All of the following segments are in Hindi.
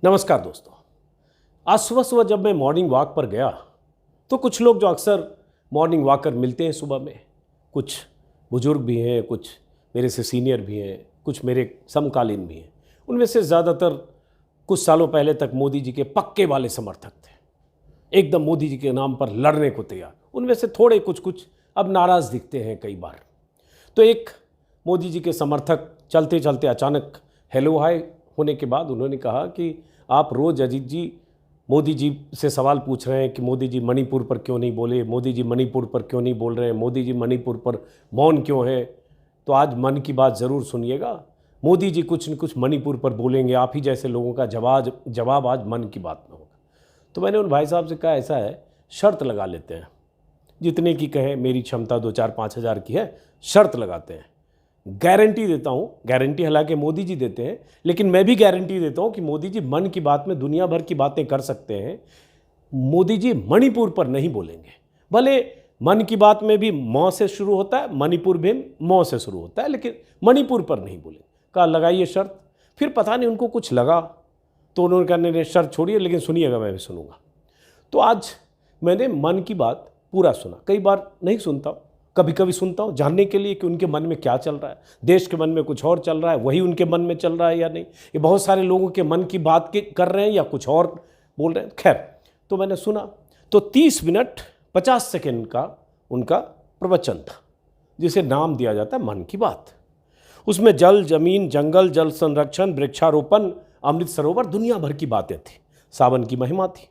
नमस्कार दोस्तों। आज सुबह सुबह जब मैं मॉर्निंग वॉक पर गया तो कुछ लोग जो अक्सर मॉर्निंग वॉकर मिलते हैं सुबह में, कुछ बुजुर्ग भी हैं, कुछ मेरे से सीनियर भी हैं, कुछ मेरे समकालीन भी हैं। उनमें से ज़्यादातर कुछ सालों पहले तक मोदी जी के पक्के वाले समर्थक थे, एकदम मोदी जी के नाम पर लड़ने को तैयार। उनमें से थोड़े कुछ अब नाराज़ दिखते हैं कई बार। तो एक मोदी जी के समर्थक चलते चलते अचानक हेलो हाय होने के बाद उन्होंने कहा कि आप रोज़ अजीत जी मोदी जी से सवाल पूछ रहे हैं कि मोदी जी मणिपुर पर क्यों नहीं बोले, मोदी जी मणिपुर पर क्यों नहीं बोल रहे हैं, मोदी जी मणिपुर पर मौन क्यों है। तो आज मन की बात ज़रूर सुनिएगा, मोदी जी कुछ न कुछ मणिपुर पर बोलेंगे, आप ही जैसे लोगों का जवाब आज मन की बात में होगा। तो मैंने उन भाई साहब से कहा ऐसा है, शर्त लगा लेते हैं, जितने की कहें, मेरी क्षमता 2-4-5 हज़ार की है, शर्त लगाते हैं। गारंटी देता हूँ, गारंटी हालांकि मोदी जी देते हैं, लेकिन मैं भी गारंटी देता हूँ कि मोदी जी मन की बात में दुनिया भर की बातें कर सकते हैं, मोदी जी मणिपुर पर नहीं बोलेंगे। भले मन की बात में भी मौ से शुरू होता है, मणिपुर भी मौ से शुरू होता है, लेकिन मणिपुर पर नहीं बोलेंगे। कहा लगाइए शर्त। फिर पता नहीं उनको कुछ लगा तो उन्होंने कहा नहीं शर्त छोड़िए, लेकिन सुनिएगा, मैं भी सुनूंगा। तो आज मैंने मन की बात पूरा सुना। कई बार नहीं सुनता हूँ, कभी कभी सुनता हूँ जानने के लिए कि उनके मन में क्या चल रहा है। देश के मन में कुछ और चल रहा है, वही उनके मन में चल रहा है या नहीं। ये बहुत सारे लोगों के मन की बात कर रहे हैं या कुछ और बोल रहे हैं। खैर, तो मैंने सुना तो 30 मिनट 50 सेकेंड का उनका प्रवचन था, जिसे नाम दिया जाता है मन की बात। उसमें जल, जमीन, जंगल, जल संरक्षण, वृक्षारोपण, अमृत सरोवर, दुनिया भर की बातें थी। सावन की महिमा थी,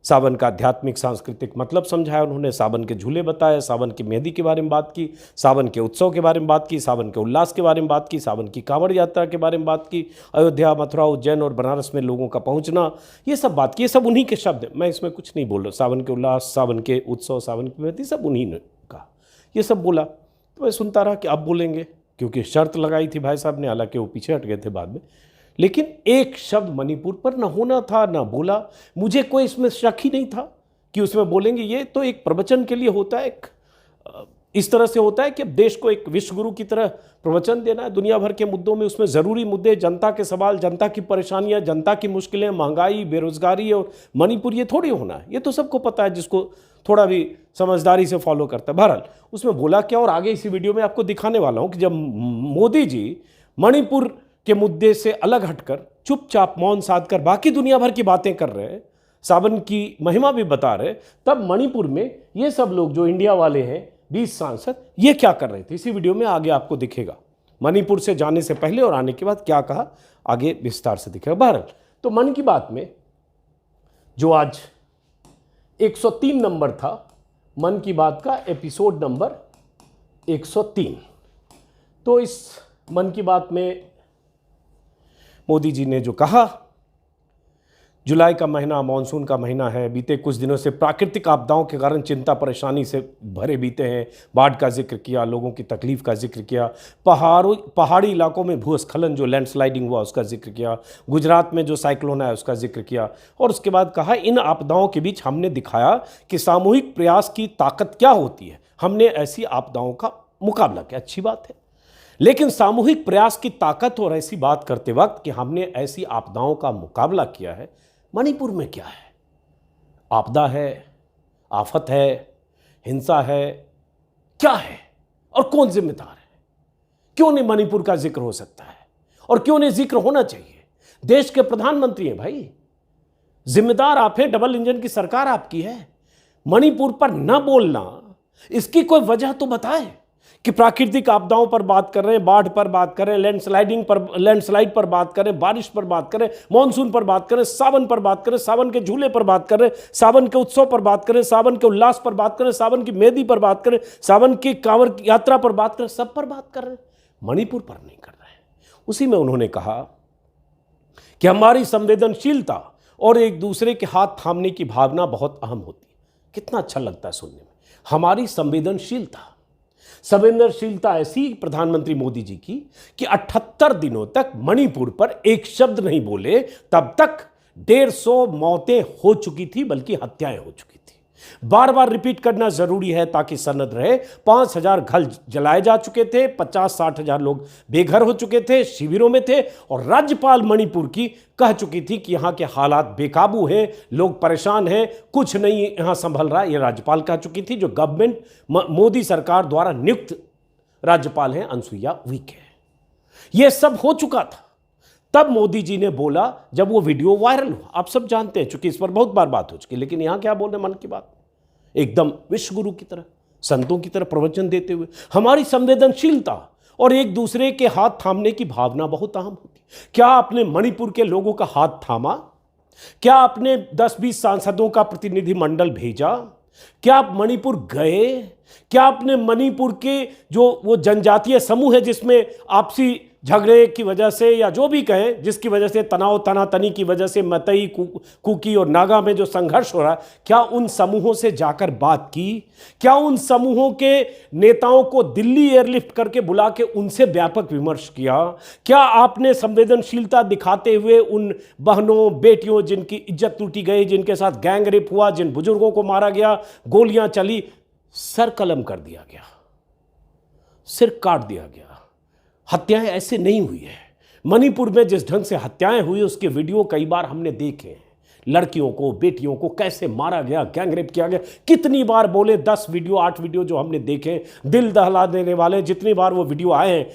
सावन का आध्यात्मिक सांस्कृतिक मतलब समझाया उन्होंने, सावन के झूले बताए, सावन की मेहंदी के बारे में बात की, सावन के उत्सव के बारे में बात की, सावन के उल्लास के बारे में बात की, सावन की कांवड़ यात्रा के बारे में बात की, अयोध्या, मथुरा, उज्जैन और बनारस में लोगों का पहुंचना, ये सब बात की। ये सब उन्हीं के शब्द हैं, मैं इसमें कुछ नहीं बोल रहा। सावन के उल्लास, सावन के उत्सव, सावन की मेहंदी, सब उन्हीं ने कहा, ये सब बोला। तो मैं सुनता रहा कि अब बोलेंगे, क्योंकि शर्त लगाई थी भाई साहब ने, हालांकि वो पीछे हट गए थे बाद में। लेकिन एक शब्द मणिपुर पर ना होना था, ना बोला। मुझे कोई इसमें शक ही नहीं था कि उसमें बोलेंगे। ये तो एक प्रवचन के लिए होता है, एक इस तरह से होता है कि अब देश को एक विश्व गुरु की तरह प्रवचन देना है दुनिया भर के मुद्दों में। उसमें ज़रूरी मुद्दे, जनता के सवाल, जनता की परेशानियां, जनता की मुश्किलें, महंगाई, बेरोजगारी और मणिपुर, ये थोड़ी होना है। ये तो सबको पता है, जिसको थोड़ा भी समझदारी से फॉलो करता है। बहरहाल उसमें बोला क्या, और आगे इसी वीडियो में आपको दिखाने वाला हूँ कि जब मोदी जी मणिपुर के मुद्दे से अलग हटकर चुपचाप मौन साध कर बाकी दुनिया भर की बातें कर रहे हैं, सावन की महिमा भी बता रहे, तब मणिपुर में ये सब लोग जो इंडिया वाले हैं, 20 सांसद, ये क्या कर रहे थे, इसी वीडियो में आगे आपको दिखेगा। मणिपुर से जाने से पहले और आने के बाद क्या कहा, आगे विस्तार से दिखेगा। बहरहाल तो मन की बात में जो आज 103 नंबर था, मन की बात का एपिसोड नंबर 103। तो इस मन की बात में मोदी जी ने जो कहा, जुलाई का महीना मानसून का महीना है, बीते कुछ दिनों से प्राकृतिक आपदाओं के कारण चिंता परेशानी से भरे बीते हैं। बाढ़ का जिक्र किया, लोगों की तकलीफ का जिक्र किया, पहाड़ी इलाकों में भूस्खलन जो लैंडस्लाइडिंग हुआ उसका जिक्र किया, गुजरात में जो साइक्लोन आया उसका जिक्र किया, और उसके बाद कहा इन आपदाओं के बीच हमने दिखाया कि सामूहिक प्रयास की ताकत क्या होती है। हमने ऐसी आपदाओं का मुकाबला किया, अच्छी बात है, लेकिन सामूहिक प्रयास की ताकत और ऐसी बात करते वक्त कि हमने ऐसी आपदाओं का मुकाबला किया है, मणिपुर में क्या है? आपदा है, आफत है, हिंसा है, क्या है और कौन जिम्मेदार है? क्यों नहीं मणिपुर का जिक्र हो सकता है और क्यों नहीं जिक्र होना चाहिए? देश के प्रधानमंत्री हैं भाई, जिम्मेदार आप हैं, डबल इंजन की सरकार आपकी है। मणिपुर पर न बोलना, इसकी कोई वजह तो बताएं कि प्राकृतिक आपदाओं पर बात कर रहे हैं, बाढ़ पर बात कर रहे हैं, लैंडस्लाइड पर बात करें, बारिश पर बात करें, मानसून पर बात करें, सावन पर बात करें, सावन के झूले पर बात करें, सावन के उत्सव पर बात करें, सावन के उल्लास पर बात करें, सावन की मेहंदी पर बात करें, सावन की कांवड़ यात्रा पर बात करें, सब पर बात कर रहे हैं, मणिपुर पर नहीं कर रहे हैं। उसी में उन्होंने कहा कि हमारी संवेदनशीलता और एक दूसरे के हाथ थामने की भावना बहुत अहम होती है। कितना अच्छा लगता है सुनने में, हमारी संवेदनशीलता ऐसी प्रधानमंत्री मोदी जी की कि 78 दिनों तक मणिपुर पर एक शब्द नहीं बोले, तब तक 150 मौतें हो चुकी थी, बल्कि हत्याएं हो चुकी थी। बार बार रिपीट करना जरूरी है ताकि सनद रहे। 5,000 घर जलाए जा चुके थे, 50-60 हजार लोग बेघर हो चुके थे, शिविरों में थे, और राज्यपाल मणिपुर की कह चुकी थी कि यहां के हालात बेकाबू हैं, लोग परेशान हैं, कुछ नहीं यहां संभल रहा। यह राज्यपाल कह चुकी थी, जो गवर्नमेंट मोदी सरकार द्वारा नियुक्त राज्यपाल हैं अनुसुईया उइके। यह सब हो चुका था। तब मोदी जी ने बोला, जब वो वीडियो वायरल हुआ, आप सब जानते हैं चूंकि इस पर बहुत बार बात हो चुकी, लेकिन यहां क्या बोल रहे मन की बात, एकदम विश्व गुरु की तरह, संतों की तरह प्रवचन देते हुए, हमारी संवेदनशीलता और एक दूसरे के हाथ थामने की भावना बहुत अहम होती। क्या आपने मणिपुर के लोगों का हाथ थामा? क्या आपने 10-20 सांसदों का प्रतिनिधिमंडल भेजा? क्या आप मणिपुर गए? क्या आपने मणिपुर के जो वो जनजातीय समूह है जिसमें आपसी झगड़े की वजह से या जो भी कहें, जिसकी वजह से तनाव तनातनी की वजह से मतई, कुकी और नागा में जो संघर्ष हो रहा है, क्या उन समूहों से जाकर बात की? क्या उन समूहों के नेताओं को दिल्ली एयरलिफ्ट करके बुला के उनसे व्यापक विमर्श किया? क्या आपने संवेदनशीलता दिखाते हुए उन बहनों बेटियों जिनकी इज्जत लूटी गई, जिनके साथ गैंग रेप हुआ, जिन बुजुर्गों को मारा गया, गोलियां चली, सर कलम कर दिया गया, सिर काट दिया गया, हत्याएं ऐसे नहीं हुई है। मणिपुर में जिस ढंग से हत्याएं हुई उसके वीडियो कई बार हमने देखे हैं। लड़कियों को, बेटियों को कैसे मारा गया, गैंगरेप किया गया, कितनी बार बोले, 10 वीडियो 8 वीडियो जो हमने देखे, दिल दहला देने वाले, जितनी बार वो वीडियो आए हैं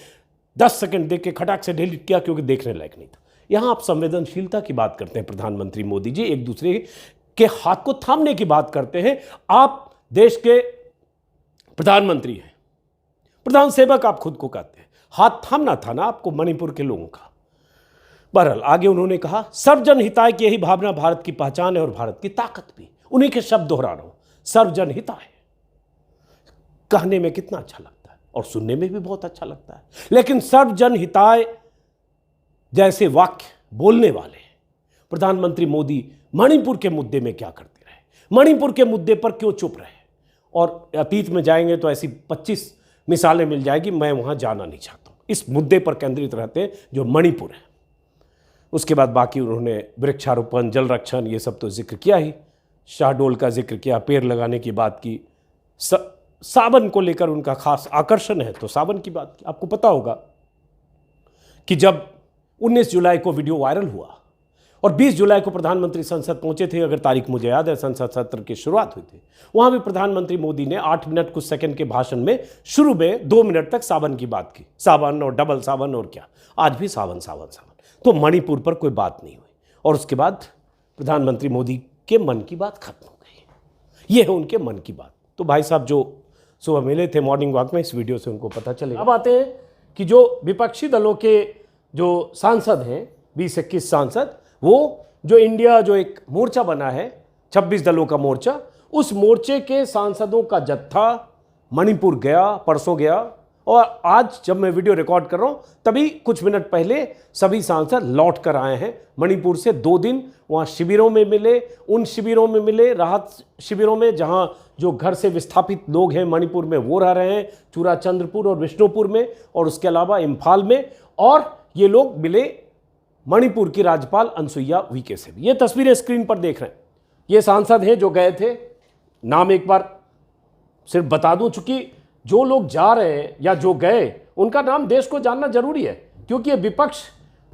10 सेकंड देख के खटाक से डिलीट किया क्योंकि देखने लायक नहीं था। यहां आप संवेदनशीलता की बात करते हैं, प्रधानमंत्री मोदी जी एक दूसरे के हाथ को थामने की बात करते हैं। आप देश के प्रधानमंत्री हैं, प्रधान सेवक आप खुद को कहते हैं, हाथ थामना था ना आपको मणिपुर के लोगों का। बहरहाल आगे उन्होंने कहा, सर्वजन हिताय की यही भावना भारत की पहचान है और भारत की ताकत भी। उन्हीं के शब्द दोहरा रहा हूं, सर्वजन हिताय। कहने में कितना अच्छा लगता है और सुनने में भी बहुत अच्छा लगता है, लेकिन सर्वजन हिताय जैसे वाक्य बोलने वाले प्रधानमंत्री मोदी मणिपुर के मुद्दे में क्या करते रहे, मणिपुर के मुद्दे पर क्यों चुप रहे? और अतीत में जाएंगे तो ऐसी 25 मिसालें मिल जाएगी, मैं वहां जाना नहीं चाहता हूं। इस मुद्दे पर केंद्रित रहते हैं जो मणिपुर है। उसके बाद बाकी उन्होंने वृक्षारोपण, जल रक्षण, ये सब तो जिक्र किया ही, शाहडोल का जिक्र किया, पेड़ लगाने की बात की, सावन को लेकर उनका खास आकर्षण है तो सावन की बात की। आपको पता होगा कि जब 19 जुलाई को वीडियो वायरल हुआ और 20 जुलाई को प्रधानमंत्री संसद पहुंचे थे, अगर तारीख मुझे याद है, संसद सत्र की शुरुआत हुई थी, वहां भी प्रधानमंत्री मोदी ने 8 मिनट कुछ सेकंड के भाषण में शुरू में 2 मिनट तक सावन की बात की, सावन और डबल सावन और क्या, आज भी सावन सावन सावन। तो मणिपुर पर कोई बात नहीं हुई और उसके बाद प्रधानमंत्री मोदी के मन की बात खत्म हो गई। ये है उनके मन की बात। तो भाई साहब जो सुबह मिले थे मॉर्निंग वॉक में, इस वीडियो से उनको पता चलेगा। अब आते हैं कि जो विपक्षी दलों के जो सांसद हैं, 20-21 सांसद, वो जो इंडिया जो एक मोर्चा बना है 26 दलों का मोर्चा, उस मोर्चे के सांसदों का जत्था मणिपुर गया, परसों गया, और आज जब मैं वीडियो रिकॉर्ड कर रहा हूं तभी कुछ मिनट पहले सभी सांसद लौट कर आए हैं मणिपुर से। 2 दिन वहां शिविरों में मिले, उन शिविरों में मिले, राहत शिविरों में, जहां जो घर से विस्थापित लोग हैं मणिपुर में वो रह रहे हैं, चूराचंद्रपुर और विष्णुपुर में, और उसके अलावा इम्फाल में। और ये लोग मिले मणिपुर की राज्यपाल अनुसुईया उइके से भी। ये तस्वीरें स्क्रीन पर देख रहे हैं, ये सांसद हैं जो गए थे। नाम एक बार सिर्फ बता दूं, चूंकि जो लोग जा रहे हैं या जो गए उनका नाम देश को जानना जरूरी है, क्योंकि ये विपक्ष,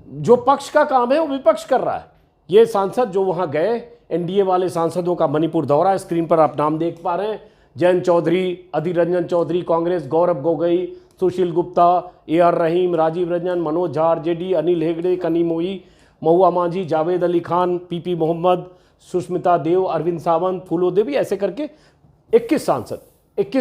जो पक्ष का काम है वो विपक्ष कर रहा है। ये सांसद जो वहां गए, एनडीए वाले सांसदों का मणिपुर दौरा, स्क्रीन पर आप नाम देख पा रहे हैं। जयंत चौधरी, अधीर रंजन चौधरी कांग्रेस, गौरव गोगोई, सुशील गुप्ता, AR रहीम, राजीव रंजन, मनोज झा, RJD, अनिल हेगड़े, कनीमोई, महुआ मांझी, जावेद अली खान, PP मोहम्मद, सुष्मिता देव, अरविंद सावंत, फूलो देवी, ऐसे करके 21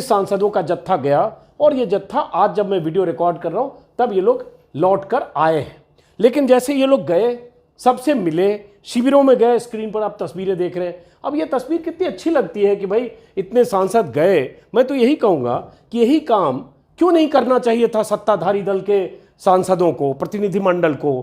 सांसदों का जत्था गया। और ये जत्था आज जब मैं वीडियो रिकॉर्ड कर रहा हूं तब ये लोग लौट कर आए हैं। लेकिन जैसे ये लोग गए, सबसे मिले, शिविरों में गए, स्क्रीन पर आप तस्वीरें देख रहे हैं। अब ये तस्वीर कितनी अच्छी लगती है कि भाई इतने सांसद गए। मैं तो यही कहूँगा कि यही काम क्यों नहीं करना चाहिए था सत्ताधारी दल के सांसदों को, प्रतिनिधिमंडल को,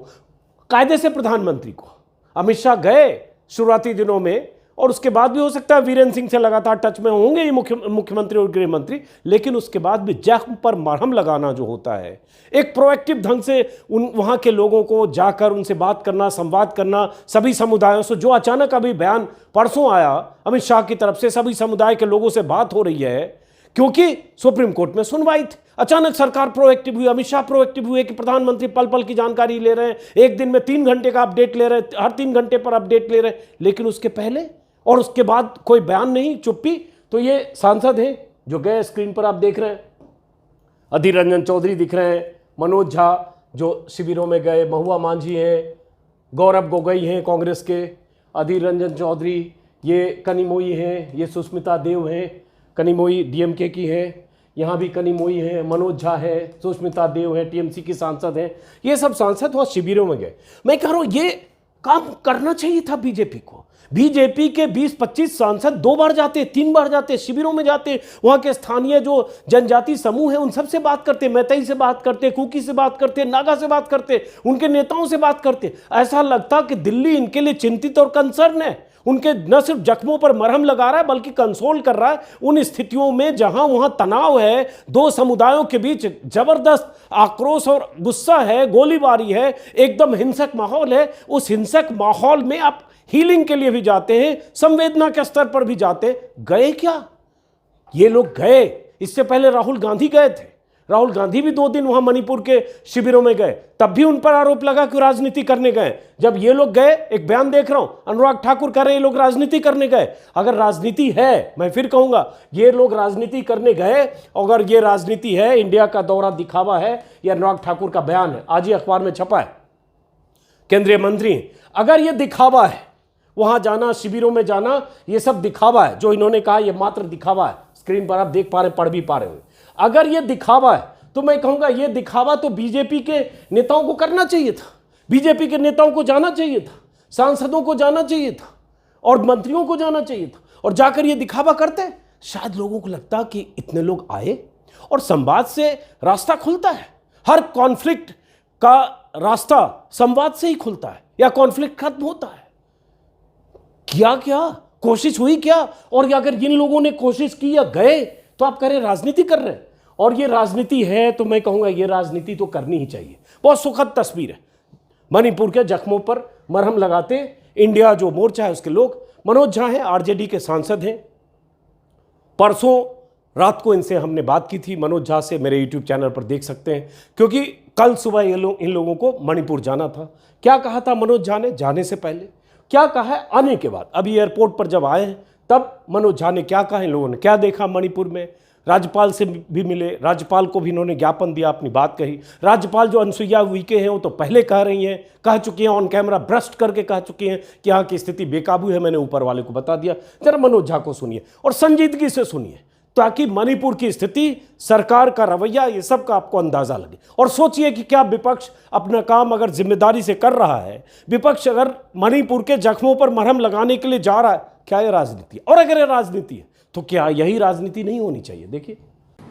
कायदे से प्रधानमंत्री को। अमित शाह गए शुरुआती दिनों में और उसके बाद भी हो सकता है वीरेंद्र सिंह से लगातार टच में होंगे ये मुख्यमंत्री और गृह मंत्री, लेकिन उसके बाद भी जख्म पर मरहम लगाना जो होता है, एक प्रोएक्टिव ढंग से उन वहाँ के लोगों को जाकर उनसे बात करना, संवाद करना, सभी समुदायों से, जो अचानक अभी बयान परसों आया अमित शाह की तरफ से, सभी समुदाय के लोगों से बात हो रही है क्योंकि सुप्रीम कोर्ट में सुनवाई थी। अचानक सरकार प्रोएक्टिव हुई, अमित शाह प्रोएक्टिव हुए कि प्रधानमंत्री पल पल की जानकारी ले रहे हैं, एक दिन में 3 घंटे का अपडेट ले रहे हैं, हर 3 घंटे पर अपडेट ले रहे हैं, लेकिन उसके पहले और उसके बाद कोई बयान नहीं, चुप्पी। तो ये सांसद हैं जो गए, स्क्रीन पर आप देख रहे हैं, अधीर रंजन चौधरी दिख रहे हैं, मनोज झा जो शिविरों में गए, महुआ मांझी हैं, गौरव गोगोई हैं कांग्रेस के, अधीर रंजन चौधरी, ये कनिमोई हैं, ये सुष्मिता देव हैं, कनिमोई डीएमके की हैं, यहाँ भी कनिमोई हैं, मनोज झा है, सुष्मिता देव है, टीएमसी की सांसद हैं, ये सब सांसद वहाँ शिविरों में गए। मैं कह रहा हूँ ये काम करना चाहिए था बीजेपी को। बीजेपी के 20-25 सांसद 2 बार जाते, 3 बार जाते, शिविरों में जाते, वहाँ के स्थानीय जो जनजाति समूह है उन सब से बात करते, मैतई से बात करते, कुकी से बात करते, नागा से बात करते, उनके नेताओं से बात करते। ऐसा लगता कि दिल्ली इनके लिए चिंतित और कंसर्न है, उनके न सिर्फ जख्मों पर मरहम लगा रहा है बल्कि कंसोल कर रहा है उन स्थितियों में जहां वहां तनाव है, 2 समुदायों के बीच जबरदस्त आक्रोश और गुस्सा है, गोलीबारी है, एकदम हिंसक माहौल है। उस हिंसक माहौल में आप हीलिंग के लिए भी जाते हैं, संवेदना के स्तर पर भी जाते हैं। गए क्या ये लोग? गए, इससे पहले राहुल गांधी गए थे, राहुल गांधी भी 2 दिन वहां मणिपुर के शिविरों में गए, तब भी उन पर आरोप लगा कि राजनीति करने गए। जब ये लोग गए, एक बयान देख रहा हूं, अनुराग ठाकुर कह रहे हैं ये लोग राजनीति करने गए। अगर राजनीति है, मैं फिर कहूंगा ये लोग राजनीति करने गए, अगर ये राजनीति है, इंडिया का दौरा दिखावा है, ये अनुराग ठाकुर का बयान है, आज ही अखबार में छपा है, केंद्रीय मंत्री, अगर ये दिखावा है, वहां जाना, शिविरों में जाना, ये सब दिखावा है, जो इन्होंने कहा ये मात्र दिखावा है, स्क्रीन पर आप देख पा रहे, पढ़ भी पा रहे हो। अगर ये दिखावा है तो मैं कहूंगा ये दिखावा तो बीजेपी के नेताओं को करना चाहिए था, बीजेपी के नेताओं को जाना चाहिए था, सांसदों को जाना चाहिए था और मंत्रियों को जाना चाहिए था, और जाकर ये दिखावा करते, शायद लोगों को लगता कि इतने लोग आए और संवाद से रास्ता खुलता है। हर कॉन्फ्लिक्ट का रास्ता संवाद से ही खुलता है या कॉन्फ्लिक्ट खत्म होता है। किया क्या, कोशिश हुई क्या? और अगर जिन लोगों ने कोशिश की या गए तो आप कह रहे राजनीति कर रहे हैं, और ये राजनीति है तो मैं कहूंगा ये राजनीति तो करनी ही चाहिए। बहुत सुखद तस्वीर है, मणिपुर के जख्मों पर मरहम लगाते इंडिया जो मोर्चा है उसके लोग। मनोज झा हैं, आरजेडी के सांसद हैं, परसों रात को इनसे हमने बात की थी, मनोज झा से, मेरे यूट्यूब चैनल पर देख सकते हैं, क्योंकि कल सुबह इन लोगों को मणिपुर जाना था। क्या कहा था मनोज झा ने जाने से पहले, क्या कहा है आने के बाद? अभी एयरपोर्ट पर जब आए हैं तब मनोज झा ने क्या कहा, इन लोगों ने क्या देखा मणिपुर में, राज्यपाल से भी मिले, राज्यपाल को भी इन्होंने ज्ञापन दिया, अपनी बात कही। राज्यपाल जो अनुसुईया उइके हैं वो तो पहले कह रही हैं, कह चुकी हैं, ऑन कैमरा ब्रस्ट करके कह चुकी हैं कि यहाँ की स्थिति बेकाबू है, मैंने ऊपर वाले को बता दिया। जरा मनोज झा को सुनिए और संजीदगी से सुनिए, ताकि मणिपुर की स्थिति, सरकार का रवैया, ये सब का आपको अंदाजा लगे। और सोचिए कि क्या विपक्ष अपना काम अगर जिम्मेदारी से कर रहा है, विपक्ष अगर मणिपुर के जख्मों पर मरहम लगाने के लिए जा रहा है, क्या ये राजनीति है? और अगर ये राजनीति है तो क्या यही राजनीति नहीं होनी चाहिए? देखिए,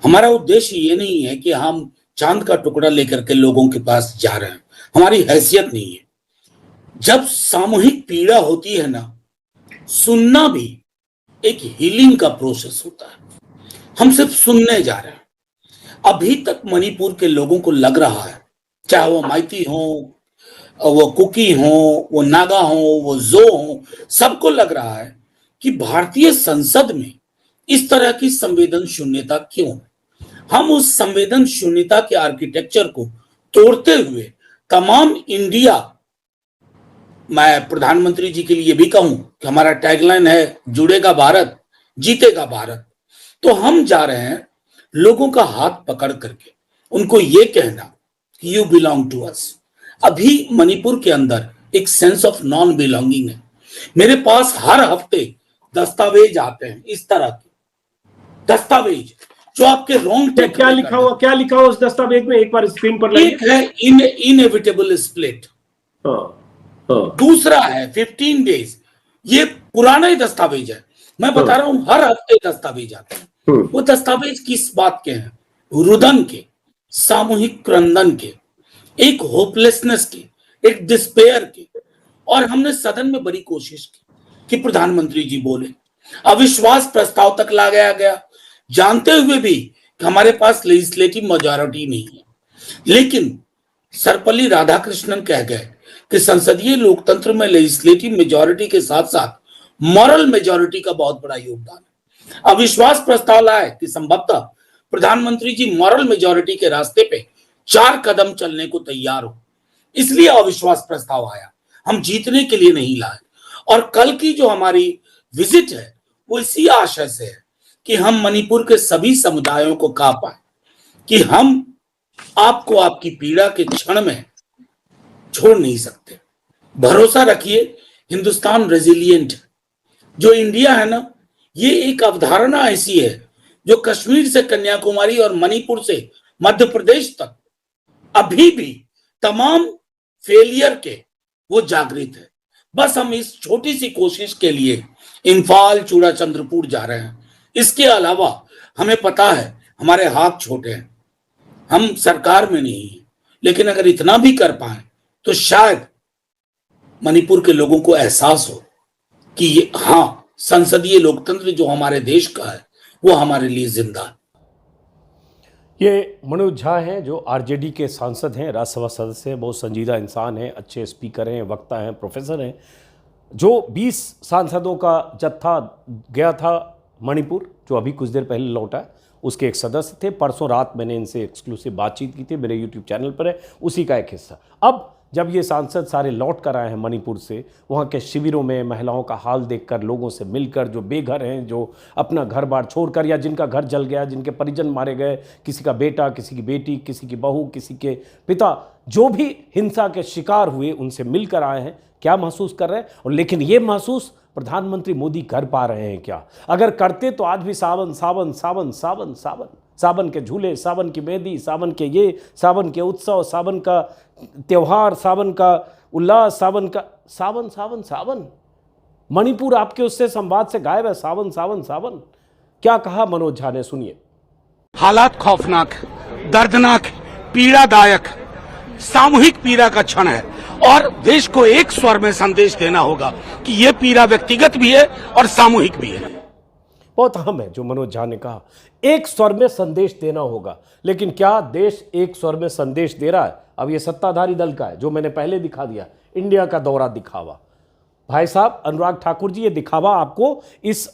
हमारा उद्देश्य ये नहीं है कि हम चांद का टुकड़ा लेकर के लोगों के पास जा रहे हैं, हमारी हैसियत नहीं है। जब सामूहिक पीड़ा होती है ना, सुनना भी एक हीलिंग का प्रोसेस होता है। हम सिर्फ सुनने जा रहे हैं। अभी तक मणिपुर के लोगों को लग रहा है, चाहे वो मैती हो, वो कुकी हो, वो नागा हो, वो जो हो, सबको लग रहा है कि भारतीय संसद में इस तरह की संवेदन शून्यता क्यों है। हम उस संवेदन शून्यता के आर्किटेक्चर को तोड़ते हुए तमाम इंडिया, मैं प्रधानमंत्री जी के लिए भी कहूं कि हमारा टैगलाइन है जुड़ेगा भारत, जीतेगा भारत, तो हम जा रहे हैं लोगों का हाथ पकड़ करके उनको ये कहना कि यू बिलोंग टू अस। अभी मणिपुर के अंदर एक सेंस ऑफ नॉन बिलोंगिंग है। मेरे पास हर हफ्ते दस्तावेज आते हैं, इस तरह के दस्तावेज जो आपके रोंगटे, क्या लिखा हुआ, क्या लिखा हुआ उस दस्तावेज में? एक बार स्क्रीन पर एक है इनएविटेबल स्प्लिट, दूसरा है 15 डेज। ये पुराना ही दस्तावेज है, मैं बता रहा हूं, हर हफ्ते दस्तावेज आते हैं। वो दस्तावेज किस बात के हैं? रुदन के, सामूहिक क्रंदन के, एक होपलेसनेस के, एक डिस्पेयर के। और हमने सदन में बड़ी कोशिश की, कि प्रधानमंत्री जी बोले, अविश्वास प्रस्ताव तक लाया गया, जानते हुए भी कि हमारे पास लेजिस्लेटिव मेजॉरिटी नहीं है। लेकिन सर्वपल्ली राधाकृष्णन कह गए कि संसदीय लोकतंत्र में लेजिस्लेटिव मेजॉरिटी के साथ साथ मॉरल मेजॉरिटी का बहुत बड़ा योगदान है। अविश्वास प्रस्ताव लाए कि संभवतः प्रधानमंत्री जी मॉरल मेजॉरिटी के रास्ते पे 4 कदम चलने को तैयार हो, इसलिए अविश्वास प्रस्ताव आया। हम जीतने के लिए नहीं लाए। और कल की जो हमारी विजिट है वो इसी आशय से है कि हम मणिपुर के सभी समुदायों को कह पाए कि हम आपको आपकी पीड़ा के क्षण में छोड़ नहीं सकते। भरोसा रखिए, हिंदुस्तान रेजिलिएंट है। जो इंडिया है ना, ये एक अवधारणा ऐसी है जो कश्मीर से कन्याकुमारी और मणिपुर से मध्य प्रदेश तक अभी भी तमाम फेलियर के वो जागृत है। बस हम इस छोटी सी कोशिश के लिए इम्फाल, चूड़ा चंद्रपुर जा रहे हैं। इसके अलावा हमें पता है हमारे हाथ छोटे हैं, हम सरकार में नहीं है, लेकिन अगर इतना भी कर पाए तो शायद मणिपुर के लोगों को एहसास हो कि ये हाँ, संसदीय लोकतंत्र जो हमारे देश का है वो हमारे लिए जिंदा है। ये मनोज झा हैं जो आरजेडी के सांसद हैं, राज्यसभा सदस्य हैं, बहुत संजीदा इंसान हैं, अच्छे स्पीकर हैं, वक्ता हैं, प्रोफेसर हैं। जो 20 सांसदों का जत्था गया था मणिपुर, जो अभी कुछ देर पहले लौटा, उसके एक सदस्य थे। परसों रात मैंने इनसे एक्सक्लूसिव बातचीत की थी, मेरे यूट्यूब चैनल पर है, उसी का एक हिस्सा। अब जब ये सांसद सारे लौट कर आए हैं मणिपुर से, वहाँ के शिविरों में महिलाओं का हाल देखकर, लोगों से मिलकर, जो बेघर हैं, जो अपना घर बार छोड़कर या जिनका घर जल गया, जिनके परिजन मारे गए, किसी का बेटा, किसी की बेटी, किसी की बहू, किसी के पिता, जो भी हिंसा के शिकार हुए, उनसे मिलकर आए हैं। क्या महसूस कर रहे हैं? और लेकिन ये महसूस प्रधानमंत्री मोदी कर पा रहे हैं क्या? अगर करते तो आज भी सावन सावन सावन सावन सावन, सावन के झूले, सावन की मेहंदी, सावन के ये, सावन के उत्सव, सावन का त्योहार, सावन का उल्लास, सावन का सावन सावन सावन। मणिपुर आपके उससे संवाद से गायब है। सावन सावन सावन क्या कहा मनोज झा ने, सुनिए। हालात खौफनाक, दर्दनाक, पीड़ादायक, सामूहिक पीड़ा का क्षण है और देश को एक स्वर में संदेश देना होगा कि यह पीड़ा व्यक्तिगत भी है और सामूहिक भी है। बहुत अहम है जो मनोज झा ने कहा, एक स्वर में संदेश देना होगा। लेकिन क्या देश एक स्वर में संदेश दे रहा है? अब ये सत्ताधारी दल का है, जो मैंने पहले दिखा दिया, इंडिया का दौरा दिखावा। भाई साहब अनुराग ठाकुर जी, ये दिखावा आपको इस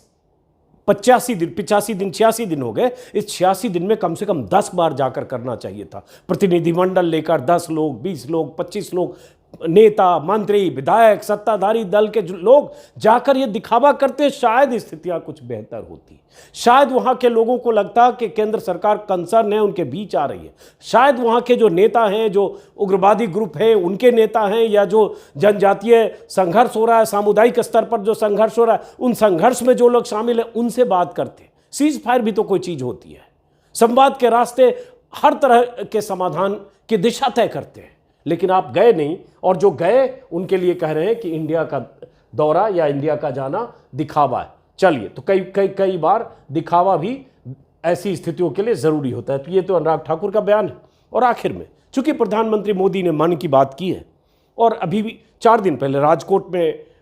85 दिन 86 दिन हो गए, इस 86 दिन में कम से कम 10 बार जाकर करना चाहिए था। प्रतिनिधिमंडल लेकर 10 लोग, 20 लोग, 25 लोग, नेता, मंत्री, विधायक, सत्ताधारी दल के लोग जाकर ये दिखावा करते, शायद स्थितियां कुछ बेहतर होती। शायद वहां के लोगों को लगता कि केंद्र सरकार कंसर्न है, उनके बीच आ रही है। शायद वहां के जो नेता हैं, जो उग्रवादी ग्रुप हैं, उनके नेता हैं, या जो जनजातीय संघर्ष हो रहा है, सामुदायिक स्तर पर जो संघर्ष हो रहा है, उन संघर्ष में जो लोग शामिल हैं, उनसे बात करते। सीज फायर भी तो कोई चीज होती है। संवाद के रास्ते हर तरह के समाधान की दिशा तय करते हैं। लेकिन आप गए नहीं, और जो गए उनके लिए कह रहे हैं कि इंडिया का दौरा या इंडिया का जाना दिखावा है। चलिए, तो कई बार दिखावा भी ऐसी स्थितियों के लिए ज़रूरी होता है। तो ये तो अनुराग ठाकुर का बयान है। और आखिर में, चूंकि प्रधानमंत्री मोदी ने मन की बात की है, और अभी भी 4 दिन पहले राजकोट में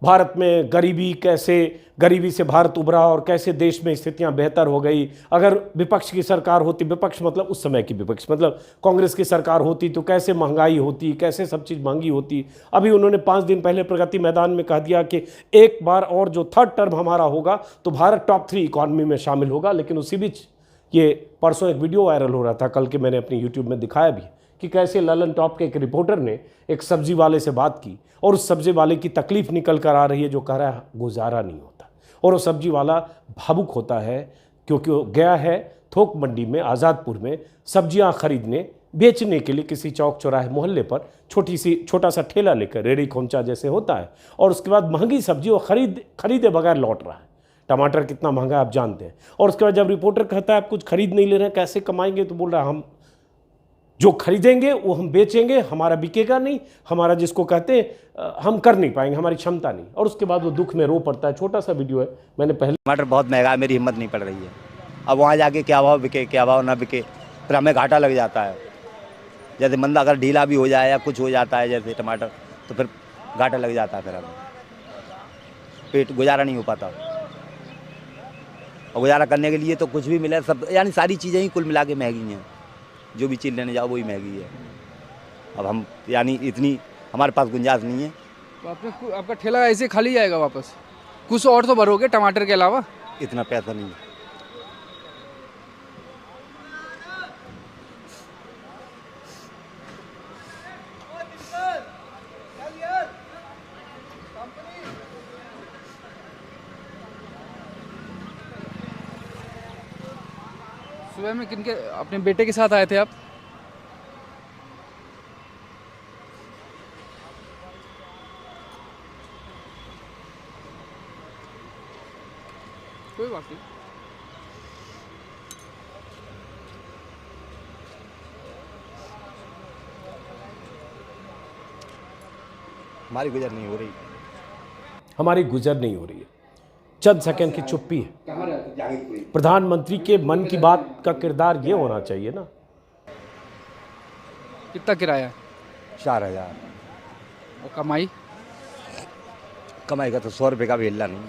भारत में गरीबी से भारत उभरा और कैसे देश में स्थितियां बेहतर हो गई। अगर विपक्ष की सरकार होती, विपक्ष मतलब उस समय की विपक्ष मतलब कांग्रेस की सरकार होती, तो कैसे महंगाई होती, कैसे सब चीज़ महंगी होती। अभी उन्होंने 5 दिन पहले प्रगति मैदान में कह दिया कि एक बार और जो 3rd टर्म हमारा होगा तो भारत टॉप 3 इकॉनमी में शामिल होगा। लेकिन उसी बीच ये परसों एक वीडियो वायरल हो रहा था, कल के मैंने अपने यूट्यूब में दिखाया भी, कि कैसे ललन टॉप के एक रिपोर्टर ने एक सब्जी वाले से बात की, और उस सब्जी वाले की तकलीफ निकल कर आ रही है, जो कह रहा है गुजारा नहीं होता। और वो सब्जी वाला भावुक होता है, क्योंकि वो गया है थोक मंडी में, आज़ादपुर में सब्जियां खरीदने, बेचने के लिए किसी चौक चौराहे मोहल्ले पर छोटा सा ठेला लेकर, रेड़ी खोमचा जैसे होता है, और उसके बाद महंगी सब्जी वो खरीदे बगैर लौट रहा है। टमाटर कितना महंगा है आप जानते हैं। और उसके बाद जब रिपोर्टर कहता है आप कुछ खरीद नहीं ले रहे हैं, कैसे कमाएंगे, तो बोल रहा है हम जो खरीदेंगे वो हम बेचेंगे, हमारा बिकेगा नहीं, हमारा जिसको कहते हैं हम कर नहीं पाएंगे, हमारी क्षमता नहीं। और उसके बाद वो दुख में रो पड़ता है। छोटा सा वीडियो है, मैंने पहले। टमाटर बहुत महंगा है, मेरी हिम्मत नहीं पड़ रही है। अब वहाँ जाके क्या भाव बिके, क्या भाव ना बिके, फिर हमें घाटा लग जाता है। जैसे मंदा अगर ढीला भी हो जाए या कुछ हो जाता है जैसे टमाटर, तो फिर घाटा लग जाता है फिर हमें। पेट गुजारा नहीं हो पाता। और गुजारा करने के लिए तो कुछ भी मिले, सब यानी सारी चीज़ें ही कुल मिला के महंगी हैं। जो भी चीज़ लेने जाओ वही महंगी है। अब हम यानी इतनी हमारे पास गुंजाइश नहीं है। तो आपका ठेला ऐसे खाली जाएगा वापस? कुछ और तो भरोगे टमाटर के अलावा? इतना पैसा नहीं है। सुबह में किनके अपने बेटे के साथ आए थे आप? कोई बात नहीं। हमारी गुजर नहीं हो रही। हमारी गुजर नहीं हो रही है। चंद सेकंड की चुप्पी है। प्रधानमंत्री के मन की बात का किरदार ये होना चाहिए ना। कितना किराया? 4000। और कमाई? कमाई का तो 100 रुपये का भी हिल्ला नहीं।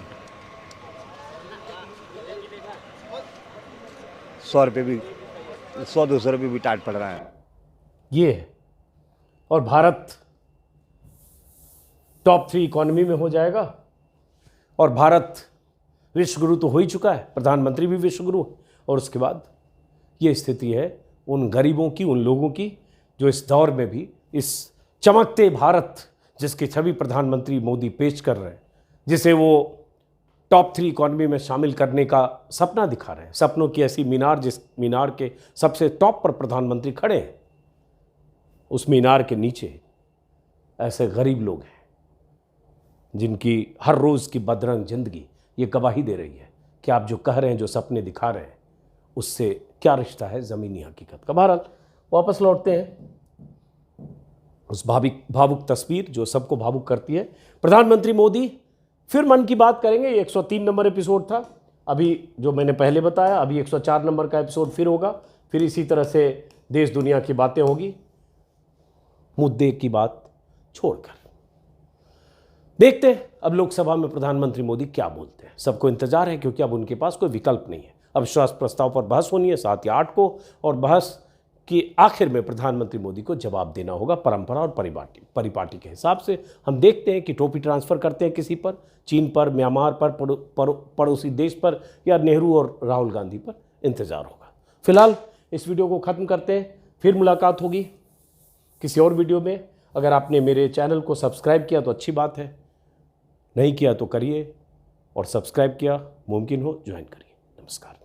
100 रुपये भी 100-200 रुपये भी टाट पड़ रहा है। ये है। और भारत टॉप 3 इकोनॉमी में हो जाएगा। और भारत विश्व गुरु तो हो ही चुका है, प्रधानमंत्री भी विश्व गुरु है। और उसके बाद ये स्थिति है उन गरीबों की, उन लोगों की जो इस दौर में भी इस चमकते भारत जिसकी छवि प्रधानमंत्री मोदी पेश कर रहे हैं, जिसे वो टॉप 3 इकोनॉमी में शामिल करने का सपना दिखा रहे हैं, सपनों की ऐसी मीनार जिस मीनार के सबसे टॉप पर प्रधानमंत्री खड़े हैं, उस मीनार के नीचे ऐसे गरीब लोग हैं जिनकी हर रोज़ की बदरंग जिंदगी ये गवाही दे रही है कि आप जो कह रहे हैं, जो सपने दिखा रहे हैं, उससे क्या रिश्ता है ज़मीनी हकीकत का। बहरहाल वापस लौटते हैं उस भावुक तस्वीर जो सबको भावुक करती है। प्रधानमंत्री मोदी फिर मन की बात करेंगे। ये 103 नंबर एपिसोड था। अभी जो मैंने पहले बताया, अभी 104 नंबर का एपिसोड फिर होगा। फिर इसी तरह से देश दुनिया की बातें होगी, मुद्दे की बात छोड़कर। देखते हैं अब लोकसभा में प्रधानमंत्री मोदी क्या बोलते हैं। सबको इंतजार है क्योंकि अब उनके पास कोई विकल्प नहीं है। अविश्वास प्रस्ताव पर बहस होनी है 7 या 8 को, और बहस की आखिर में प्रधानमंत्री मोदी को जवाब देना होगा परंपरा और परिपाटी के हिसाब से। हम देखते हैं कि टोपी ट्रांसफ़र करते हैं किसी पर, चीन पर, म्यांमार पर, पड़ोसी देश पर, या नेहरू और राहुल गांधी पर। इंतज़ार होगा। फिलहाल इस वीडियो को ख़त्म करते हैं। फिर मुलाकात होगी किसी और वीडियो में। अगर आपने मेरे चैनल को सब्सक्राइब किया तो अच्छी बात है, नहीं किया तो करिए, और सब्सक्राइब किया मुमकिन हो ज्वाइन करिए। नमस्कार।